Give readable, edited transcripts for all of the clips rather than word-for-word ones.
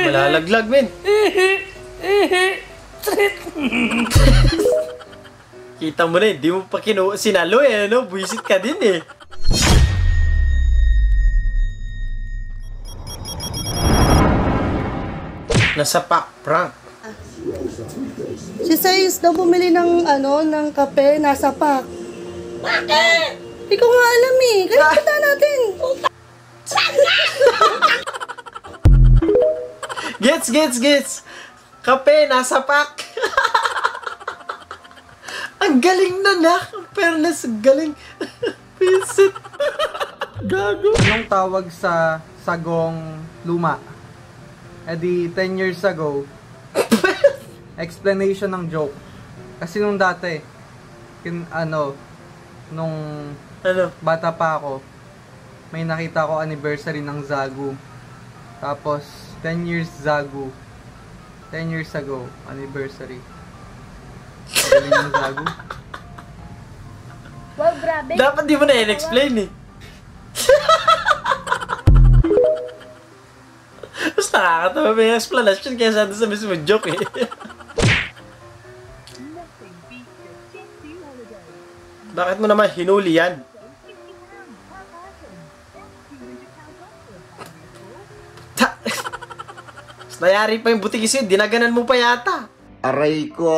Malalaglag, men. Kita mo na, hindi mo pa sinalo eh, ano? Buisit ka din eh. Nasapak, prank. Si Sayus daw bumili ng ng kape, nasa pack. Bakit? Hindi ko nga alam eh. Kaya kita natin. Gets. Kape, nasa pack. Ang galing na na. Fairness, galing. Vincent. Gago. Anong tawag sa sagong luma? Eh di 10 years ago, explanation ng joke. Kasi nung dati, nung bata pa ako, may nakita ko anniversary ng Zagu. Tapos, 10 years Zagu. 10 years ago, anniversary. Galing ng Zagu. Wow, grabe. Dapat di mo na i-explain eh. Mas nakakatawa ba yung explanation kaysa doon sa mismo joke eh. Bakit mo naman hinuli yan? Nayari pa yung butikis yun, dinaganan mo pa yata. Aray ko.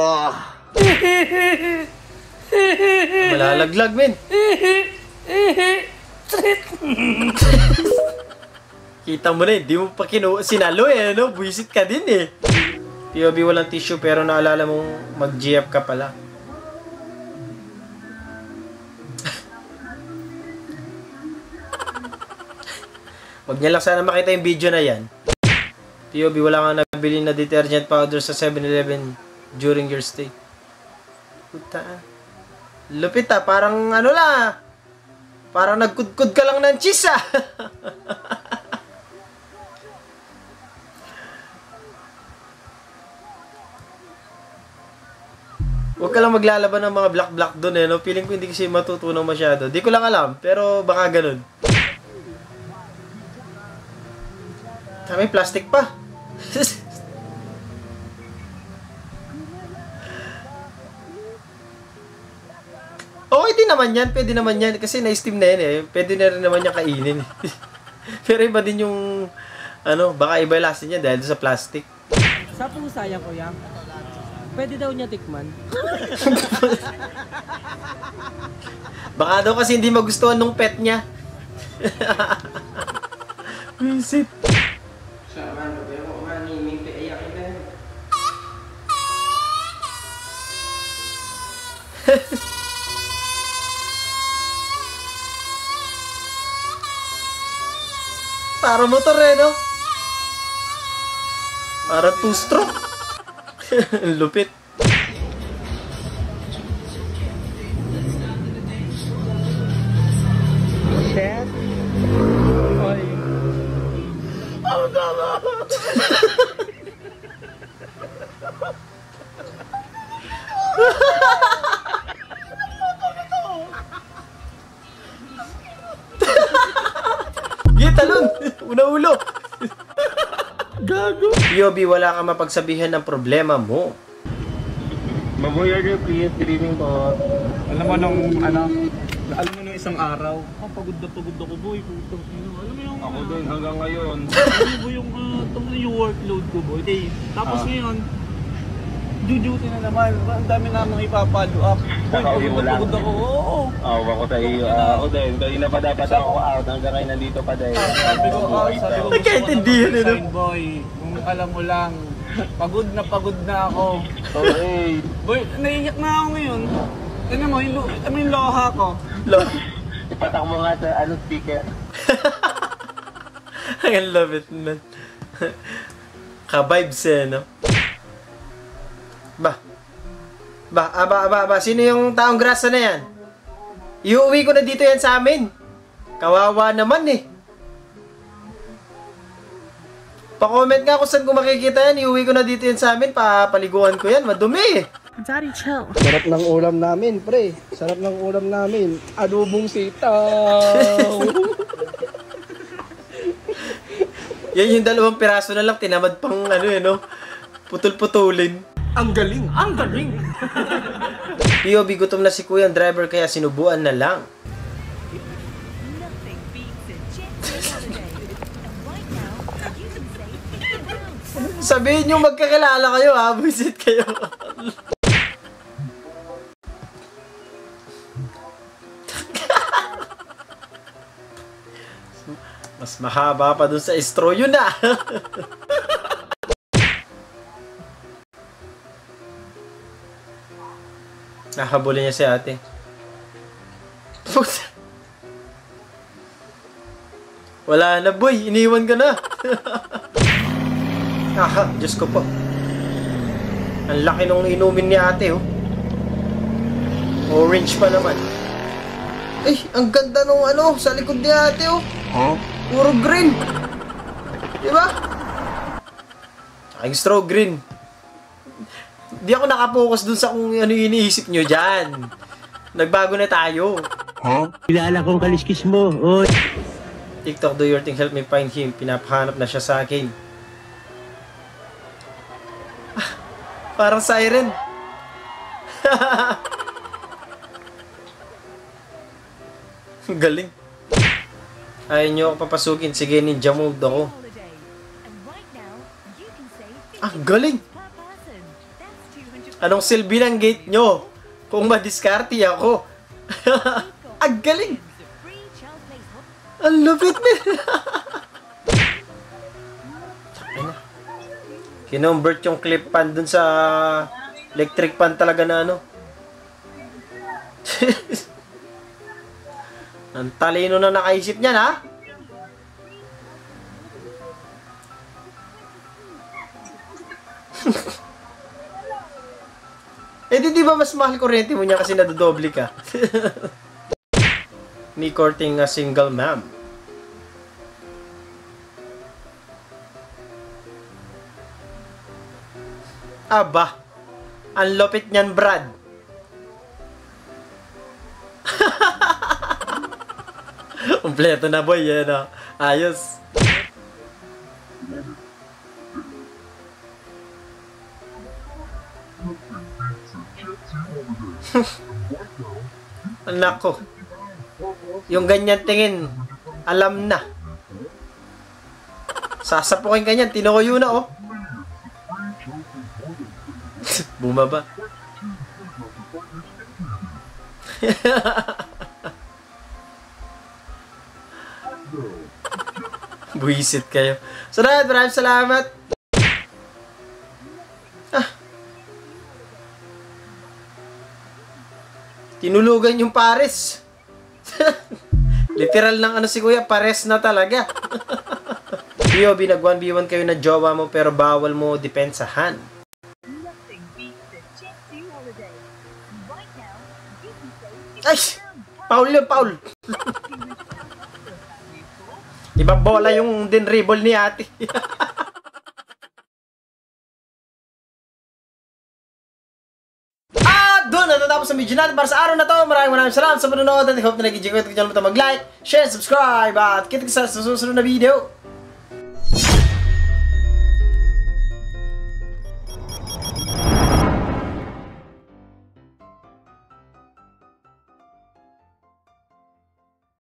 Malalaglag, men. Kita mo na, hindi mo pa sinalo eh, no? Buisit ka din eh. POV walang tissue pero naalala mong mag-GF ka pala. Wag niya lang sana makita yung video na yan. POV wala kang nabili na detergent powder sa 7-Eleven during your stay. Puta. Lupit ah, parang ano la. Parang nagkudkud ka lang ng cheese ah. Huwag ka lang maglalaban ng mga black doon eh, no? Feeling ko hindi kasi matutunan masyado. Di ko lang alam, pero baka ganun. May plastic pa. Okay din naman yan, pwede naman yan. Kasi na-steam na yan eh. Pwede na rin naman yan kainin. Pero iba din yung, baka iba yung lasa niya dahil sa plastic. Sa pusa yan, kuya. Pwede daw niya tikman. Baka daw kasi hindi magustuhan nung pet niya. Visit. Para motor eh, no? Para two-stroke. Lupit. Shit. Oy. Oh, tama. Gitalon! Una-ulo! Gago! POV, wala ka mapagsabihan ng problema mo. Mabuhay yung please, streaming po. Alam mo nung isang araw, pagod ako boy. Alam mo yung Ako din hanggang ngayon. alam mo yung workload ko boy. Okay. Tapos ngayon, duty na naman. Ang dami namang ipapalo up. Pagod ako. Oo. Ako sa iyo. Ako din. Kanina pa dapat ako out. Hanggang kayo nandito pa dahil. Sabi ko, Nagkaintindihan eh, no? boy. Kung alam mo lang, pagod na ako. Okay. Boy, naiiyak na ako ngayon. Tignan mo, yung loha ko. Ipatak mo nga sa speaker. I love it, man. Ka-vibes eh, no? Sino yung taong grasa na yan? Iuwi ko na dito yan sa amin. Kawawa naman eh. Pa-comment nga kung saan ko makikita yan. Iuwi ko na dito yan sa amin. Papaliguan ko yan. Madumi eh. Daddy, chill. Sarap ng ulam namin, pre. Sarap ng ulam namin. Adobong sitaw. Yan yung 2 piraso na lang, tinamad pang ano eh, no? Putol-putulin. Ang galing! Ang galing! POV, gutom na si kuya ang driver kaya sinubuan na lang. Nothing beats a jet holiday. And right now, you can save £50. Sabihin nyo magkakilala kayo ha, visit kayo. Mas mahaba pa dun sa estro yun na. Nahabulin niya si ate. Wala na boy, iniwan ka na. Aha, Diyos ko po. Ang laki nung inumin ni ate oh. Orange pa naman. Eh, ang ganda nung ano, sa likod ni ate oh. Huh? Puro green. Diba? Ang straw green. Di ako nakapokus dun sa kung ano iniisip nyo dyan. Nagbago na tayo. Huh? Kilala kong kaliskis mo. Oy. TikTok, do your thing, help me find him. Pinapahanap na siya sa akin. Ah, parang siren. Galing. Ayaw nyo ako papasukin. Sige, ninja mode ako. Holiday. And right now, you can save Ah, galing. per person. That's 200. Anong silbi ng gate nyo? Kung madiskarte ako. Ang galing. Free child place hop. Ang lupit na. Kinumbert yung clip pan dun sa electric pan talaga na ano. Ang talino na nakaisip niyan ha. Eh di ba mas mahal kuryente mo niya kasi nadodoble ka. Me courting a single ma'am. Aba, ang lupit niyan, Brad. Kompleto na boy, yan o. Ayos. Nako. Yung ganyan tingin, alam na. Sasapukin ka niyan, tinukuyo na oh. Bumaba. Buisit kayo. So, maraming salamat. Ah. Tinulugan yung pares. Literal ng ano si kuya, pares na talaga. POV, nag 1v1 kayo na jowa mo pero bawal mo depensahan. Nothing beats a jet holiday. And right now, you can save Ay! Paul yun, Paul! Ibang bola yung dinribble ni ate. Doon natatapos ang video natin para sa araw na to. Maraming salamat sa panonood at I hope na nag-enjoy ko. Huwag niyo mag-like, share, subscribe at kita sa susunod na video.